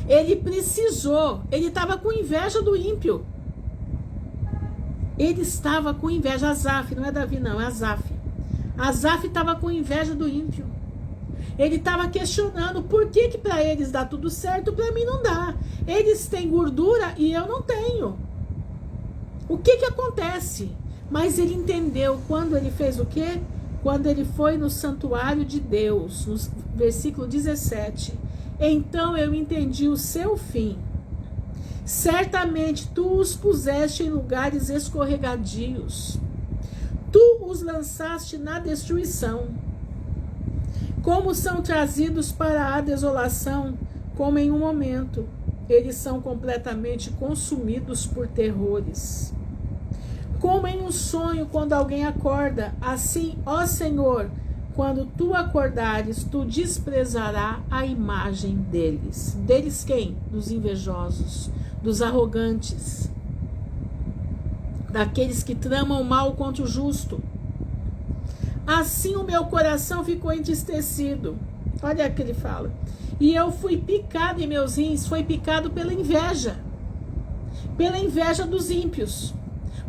Ele precisou, ele estava com inveja do ímpio. Ele estava com inveja. Asaf, não é Davi não, é Asaf. Asaf estava com inveja do ímpio. Ele estava questionando por que para eles dá tudo certo, para mim não dá. Eles têm gordura e eu não tenho. O que acontece? Mas ele entendeu quando ele fez o quê? Quando ele foi no santuário de Deus, no versículo 17. Então eu entendi o seu fim. Certamente tu os puseste em lugares escorregadios. Tu os lançaste na destruição. Como são trazidos para a desolação, como em um momento, eles são completamente consumidos por terrores. Como em um sonho quando alguém acorda, assim, ó Senhor, quando tu acordares, tu desprezarás a imagem deles. Deles quem? Dos invejosos, dos arrogantes, daqueles que tramam mal contra o justo. Assim o meu coração ficou entristecido. Olha o que ele fala. E eu fui picado em meus rins, foi picado pela inveja dos ímpios,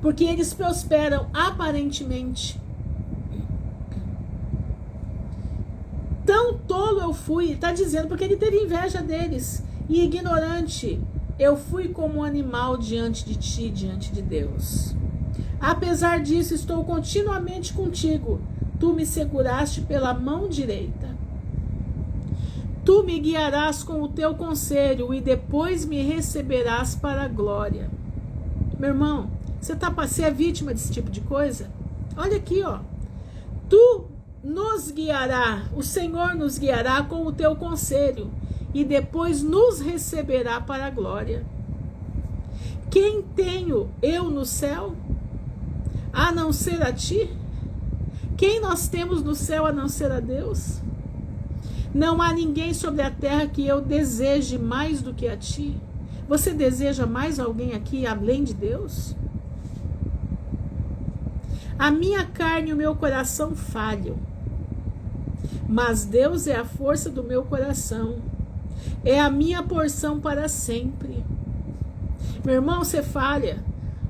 porque eles prosperam aparentemente. Tão tolo eu fui, está dizendo, porque ele teve inveja deles, e ignorante, eu fui como um animal diante de ti, diante de Deus. Apesar disso, estou continuamente contigo. Tu me seguraste pela mão direita. Tu me guiarás com o teu conselho e depois me receberás para a glória. Meu irmão, você é vítima desse tipo de coisa? Olha aqui, ó. Tu nos guiará, o Senhor nos guiará com o teu conselho e depois nos receberá para a glória. Quem tenho eu no céu, a não ser a ti? Quem nós temos no céu a não ser a Deus? Não há ninguém sobre a terra que eu deseje mais do que a ti. Você deseja mais alguém aqui além de Deus? A minha carne e o meu coração falham, mas Deus é a força do meu coração, é a minha porção para sempre. Meu irmão, você falha.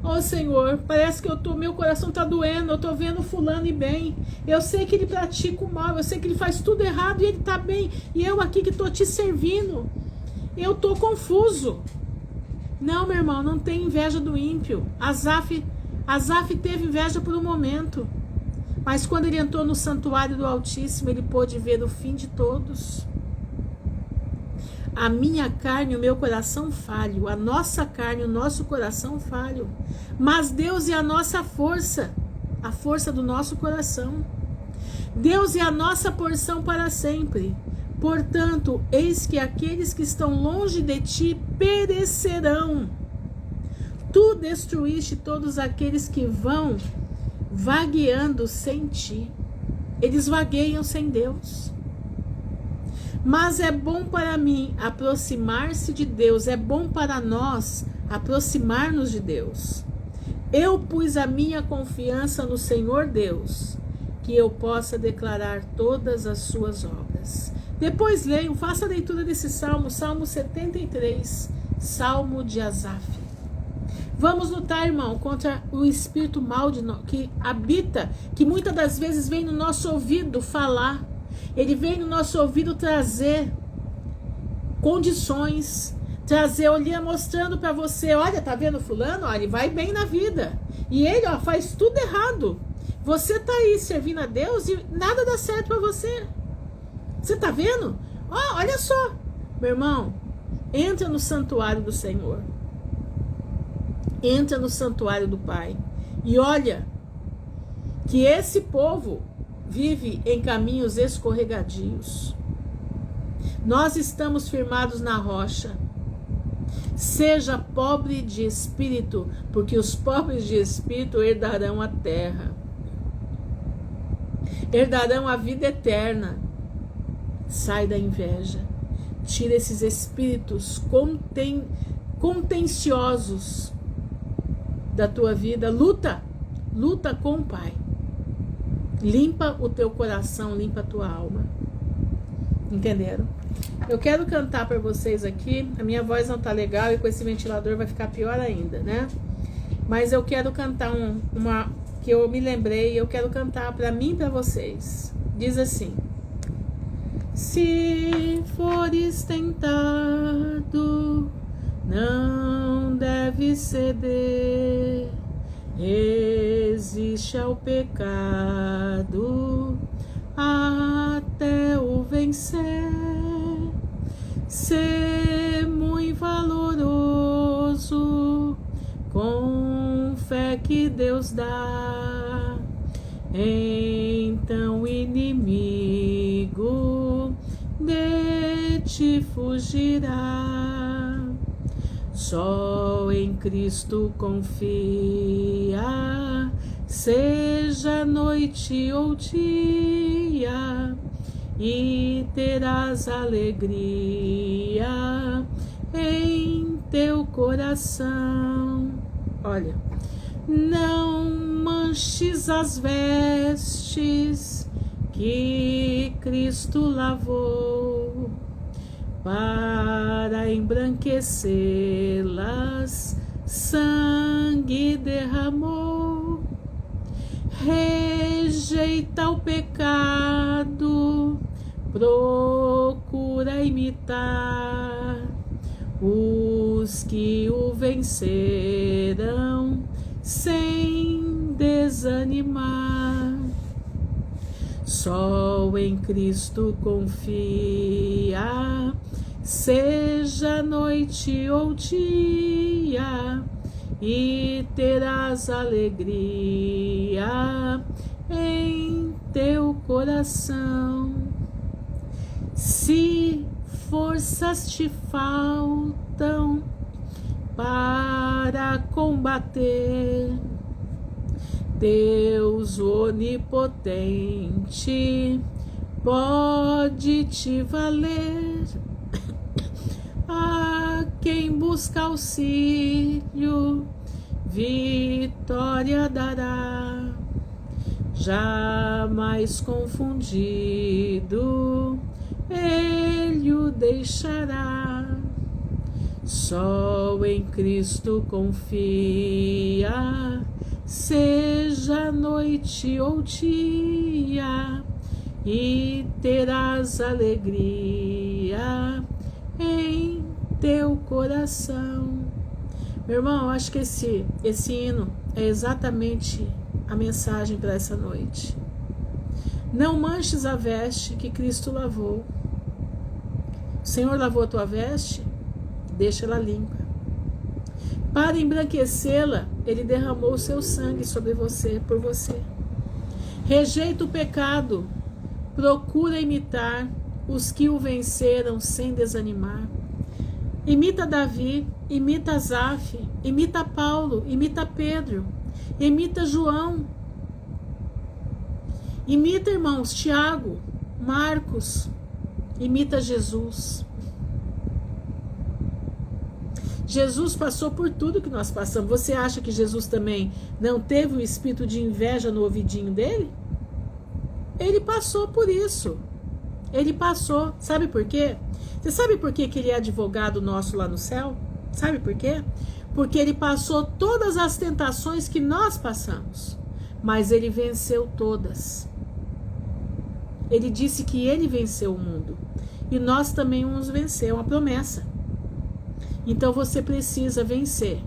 Ó Senhor, parece que meu coração está doendo, eu estou vendo fulano e bem, eu sei que ele pratica o mal, eu sei que ele faz tudo errado e ele está bem, e eu aqui que estou te servindo, eu estou confuso. Não, meu irmão, não tem inveja do ímpio. Asaf teve inveja por um momento, mas quando ele entrou no santuário do Altíssimo, ele pôde ver o fim de todos. A minha carne e o meu coração falham, a nossa carne e o nosso coração falham, mas Deus é a nossa força, a força do nosso coração. Deus é a nossa porção para sempre. Portanto, eis que aqueles que estão longe de ti perecerão. Tu destruíste todos aqueles que vão vagueando sem ti. Eles vagueiam sem Deus. Mas é bom para mim aproximar-se de Deus, é bom para nós aproximar-nos de Deus. Eu pus a minha confiança no Senhor Deus, que eu possa declarar todas as suas obras. Depois leiam, faça a leitura desse salmo, Salmo 73, Salmo de Asaf. Vamos lutar, irmão, contra o espírito mal que habita, que muitas das vezes vem no nosso ouvido falar. Ele vem no nosso ouvido trazer condições, trazer, olhando, mostrando para você, olha, tá vendo fulano? Olha, ele vai bem na vida. E ele, ó, faz tudo errado. Você tá aí servindo a Deus e nada dá certo para você. Você tá vendo? Ó, olha só. Meu irmão, entra no santuário do Senhor. Entra no santuário do Pai. E olha que esse povo vive em caminhos escorregadios. Nós estamos firmados na rocha. Seja pobre de espírito, porque os pobres de espírito herdarão a terra. Herdarão a vida eterna. Sai da inveja. Tira esses espíritos contenciosos da tua vida. Luta com o Pai. Limpa o teu coração, limpa a tua alma. Entenderam? Eu quero cantar para vocês aqui. A minha voz não tá legal e com esse ventilador vai ficar pior ainda, né? Mas eu quero cantar uma que eu me lembrei, eu quero cantar para mim e para vocês. Diz assim: se fores tentado, não deve ceder, resiste ao pecado até o vencer. Sê muito valoroso, com fé que Deus dá, então o inimigo de ti fugirá. Só em Cristo confia, seja noite ou dia, e terás alegria em teu coração. Olha, não manches as vestes que Cristo lavou, para embranquecê-las sangue derramou. Rejeita o pecado, procura imitar os que o venceram sem desanimar. Só em Cristo confia, seja noite ou dia, e terás alegria em teu coração. Se forças te faltam para combater, Deus onipotente pode te valer. A quem busca auxílio, vitória dará. Jamais confundido, ele o deixará. Só em Cristo confia, seja noite ou dia, e terás alegria em teu coração. Meu irmão, eu acho que esse hino é exatamente a mensagem para essa noite. Não manches a veste que Cristo lavou. O Senhor lavou a tua veste, deixa ela limpa. Para embranquecê-la, Ele derramou o seu sangue sobre você, por você. Rejeita o pecado, procura imitar os que o venceram sem desanimar. Imita Davi, imita Asaf, imita Paulo, imita Pedro, imita João. Imita, irmãos, Tiago, Marcos, imita Jesus. Jesus passou por tudo que nós passamos. Você acha que Jesus também não teve um espírito de inveja no ouvidinho dele? Ele passou por isso. Ele passou. Sabe por quê? Você sabe por que ele é advogado nosso lá no céu? Sabe por quê? Porque ele passou todas as tentações que nós passamos, mas ele venceu todas. Ele disse que ele venceu o mundo e nós também vamos vencer, é uma promessa. Então você precisa vencer.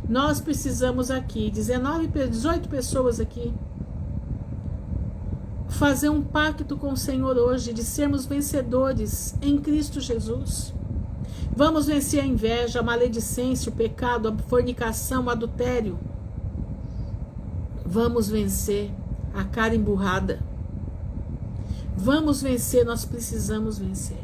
Nós precisamos aqui, 18 pessoas aqui, fazer um pacto com o Senhor hoje de sermos vencedores em Cristo Jesus. Vamos vencer a inveja, a maledicência, o pecado, a fornicação, o adultério. Vamos vencer a cara emburrada. Vamos vencer, nós precisamos vencer.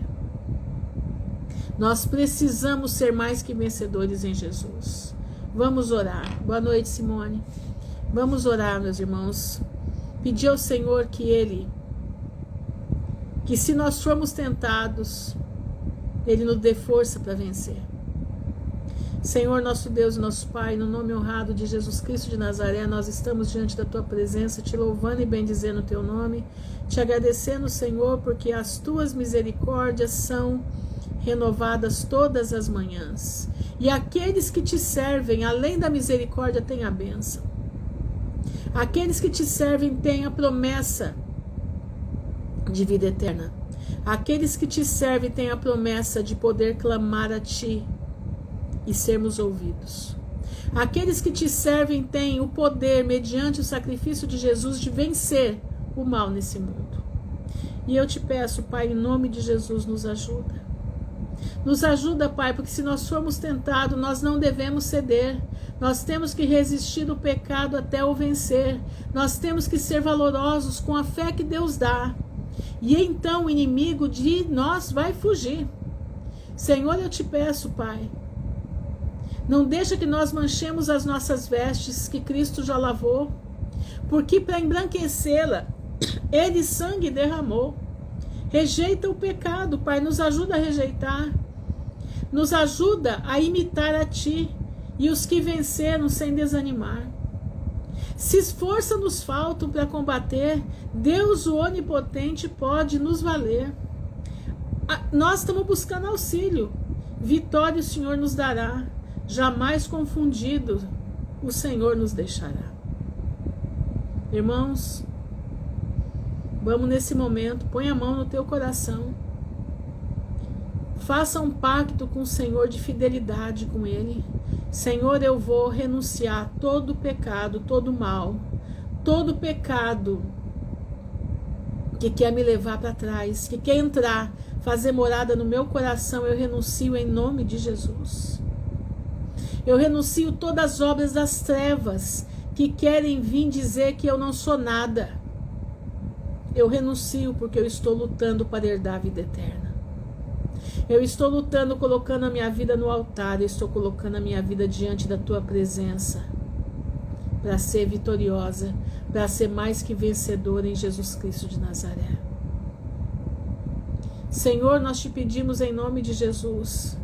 Nós precisamos ser mais que vencedores em Jesus. Vamos orar. Boa noite, Simone. Vamos orar, meus irmãos. Pedir ao Senhor que se nós formos tentados, Ele nos dê força para vencer. Senhor, nosso Deus e nosso Pai, no nome honrado de Jesus Cristo de Nazaré, nós estamos diante da Tua presença, te louvando e bendizendo o Teu nome, te agradecendo, Senhor, porque as Tuas misericórdias são renovadas todas as manhãs. E aqueles que te servem, além da misericórdia, têm a bênção. Aqueles que te servem têm a promessa de vida eterna. Aqueles que te servem têm a promessa de poder clamar a Ti e sermos ouvidos. Aqueles que te servem têm o poder, mediante o sacrifício de Jesus, de vencer o mal nesse mundo. E eu te peço, Pai, em nome de Jesus, nos ajuda. Nos ajuda, Pai, porque se nós formos tentados, nós não devemos ceder. Nós temos que resistir do pecado até o vencer. Nós temos que ser valorosos com a fé que Deus dá. E então o inimigo de nós vai fugir. Senhor, eu te peço, Pai, não deixa que nós manchemos as nossas vestes que Cristo já lavou, porque para embranquecê-la, Ele sangue derramou. Rejeita o pecado, Pai, nos ajuda a rejeitar. Nos ajuda a imitar a Ti e os que venceram sem desanimar. Se esforça nos faltam para combater, Deus o Onipotente pode nos valer. Nós estamos buscando auxílio, vitória o Senhor nos dará. Jamais confundido, o Senhor nos deixará. Irmãos, vamos nesse momento, põe a mão no teu coração. Faça um pacto com o Senhor de fidelidade com Ele. Senhor, eu vou renunciar todo pecado, todo mal, todo pecado que quer me levar para trás, que quer entrar, fazer morada no meu coração, eu renuncio em nome de Jesus. Eu renuncio todas as obras das trevas que querem vir dizer que eu não sou nada. Eu renuncio porque eu estou lutando para herdar a vida eterna. Eu estou lutando, colocando a minha vida no altar. Eu estou colocando a minha vida diante da Tua presença para ser vitoriosa, para ser mais que vencedora em Jesus Cristo de Nazaré. Senhor, nós te pedimos em nome de Jesus,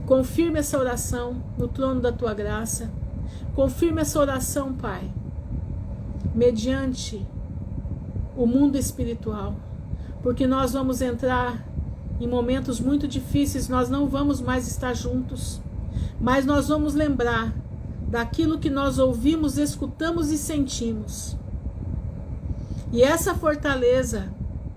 confirme essa oração no trono da Tua graça. Confirme essa oração, Pai, mediante o mundo espiritual, porque nós vamos entrar em momentos muito difíceis, nós não vamos mais estar juntos, mas nós vamos lembrar daquilo que nós ouvimos, escutamos e sentimos. E essa fortaleza,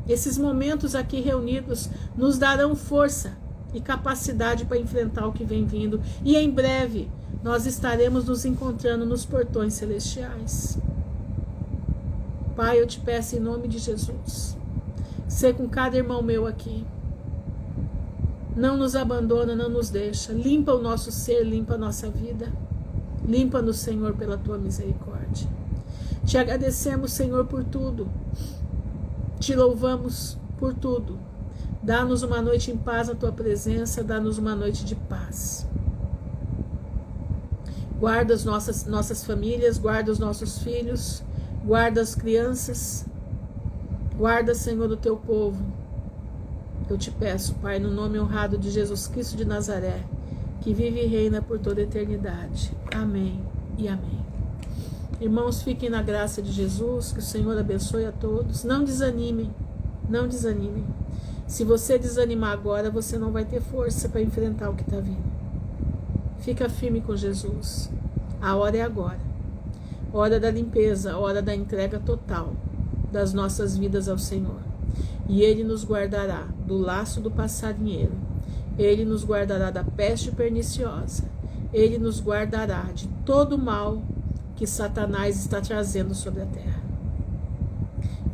esses momentos aqui reunidos, nos darão força e capacidade para enfrentar o que vem vindo. E em breve nós estaremos nos encontrando nos portões celestiais. Pai, eu te peço em nome de Jesus, ser com cada irmão meu aqui. Não nos abandona, não nos deixa. Limpa o nosso ser, limpa a nossa vida. Limpa-nos, Senhor, pela Tua misericórdia. Te agradecemos, Senhor, por tudo. Te louvamos por tudo. Dá-nos uma noite em paz na Tua presença, dá-nos uma noite de paz. Guarda as nossas famílias, guarda os nossos filhos, guarda as crianças, guarda, Senhor, o Teu povo. Eu te peço, Pai, no nome honrado de Jesus Cristo de Nazaré, que vive e reina por toda a eternidade. Amém e amém. Irmãos, fiquem na graça de Jesus, que o Senhor abençoe a todos. Não desanimem, não desanimem. Se você desanimar agora, você não vai ter força para enfrentar o que está vindo. Fica firme com Jesus. A hora é agora. Hora da limpeza, hora da entrega total das nossas vidas ao Senhor. E Ele nos guardará do laço do passarinheiro. Ele nos guardará da peste perniciosa. Ele nos guardará de todo o mal que Satanás está trazendo sobre a terra.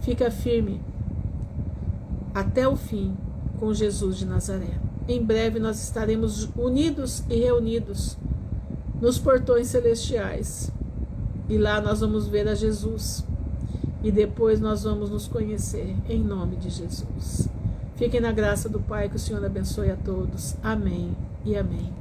Fica firme até o fim com Jesus de Nazaré. Em breve nós estaremos unidos e reunidos nos portões celestiais. E lá nós vamos ver a Jesus. E depois nós vamos nos conhecer em nome de Jesus. Fiquem na graça do Pai, que o Senhor abençoe a todos. Amém e amém.